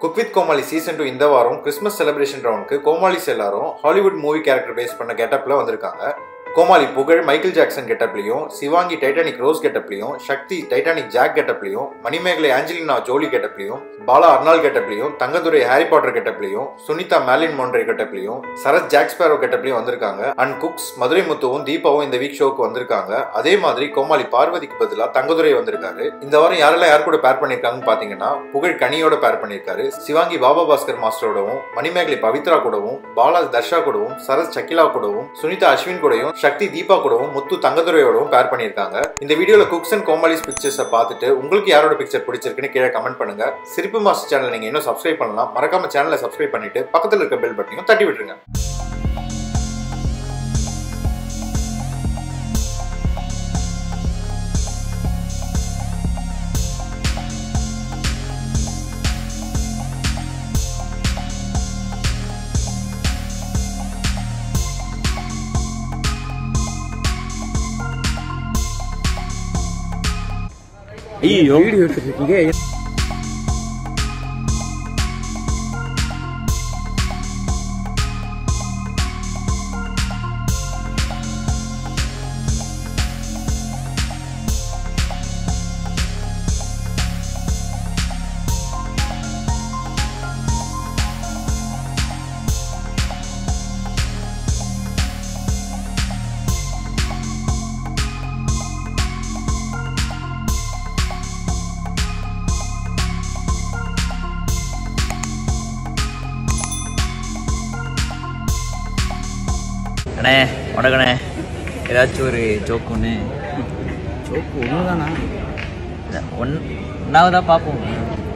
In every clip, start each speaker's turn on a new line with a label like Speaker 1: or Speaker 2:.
Speaker 1: Cook with Comali season 2 இந்த வாரம் Christmas celebration ரவுண்டுக்கு கோமாளிஸ் எல்லாரும் ஹாலிவுட் மூவி கேரக்டர் பேஸ் பண்ண கெட்டப்ல வந்திருக்காங்க. கோமாளி புகழ் மைக்கேல் ஜாக்சன் கெட்டப்லையும், சிவாங்கி டைட்டானிக் ரோஸ் கெட்டப்லையும், சக்தி டைட்டானிக் ஜாக் கெட்டப்லையும், மணிமேகலை ஆஞ்சலினா ஜோலி கெட்டப்லையும், பாலா அர்னால் கெட்டப்லையும், தங்கதுரை ஹாரி பாட்டர் கெட்டப்லையும், சுனிதா மேலின் மோன்ரே கெட்டப்லையும், சரத் ஜாக்ஸ்பேரோ கெட்டப்லையும் வந்திருக்காங்க. அண்ட் குக்ஸ் மதுரை முத்துவும் தீபாவும் இந்த வீக் ஷோக்கு வந்திருக்காங்க. அதே மாதிரி கோமாளி பார்வதிக்கு பதிலாக தங்கதுரை வந்திருக்காரு. இந்த வாரம் யாரெல்லாம் யார் கூட பேர் பண்ணிருக்காங்கன்னு பாத்தீங்கன்னா, புகழ் கனியோட பேர் பண்ணிருக்காரு, சிவாங்கி பாபா பாஸ்கர் மாஸ்டரோடவும், மணிமேகலை பவித்ரா கூடவும், பாலா தர்ஷா கூடவும், சரத் சக்கிலா கூடவும், சுனிதா அஸ்வின் கூடவும், சக்தி தீபா கூடவும், முத்து தங்கதுரையோடவும் பேர் பண்ணிருக்காங்க. இந்த வீடியோல குக்ஸ் அண்ட் கோமாளிஸ் பிக்சர்ஸை பார்த்துட்டு உங்களுக்கு யாரோட பிக்சர் பிடிச்சிருக்குன்னு கீழே கமெண்ட் பண்ணுங்க. சிரிப்பு மாஸ்டர் சேனல் நீங்க இன்னும் சப்ஸ்கிரைப் பண்ணலாம், மறக்காம சேனலை சப்ஸ்கிரைப் பண்ணிட்டு பக்கத்துல இருக்க பெல் பட்டனையும் தட்டி விட்டுருங்க.
Speaker 2: ஐயோ வீடியோ எடுத்துருக்கீங்க.
Speaker 3: அண்ணே வணக்கண்ணே, ஏதாச்சும் ஒரு ஜோக்கு ஒன்று.
Speaker 2: ஜோக்கு ஒன்று தானா?
Speaker 3: ஒன்றாவதாக பார்ப்போம்.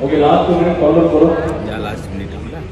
Speaker 2: ஓகே, லாஸ்ட் மினிட் ஃபாலோ பண்ணுறோம். லாஸ்ட் மினிட் ஆமாம்.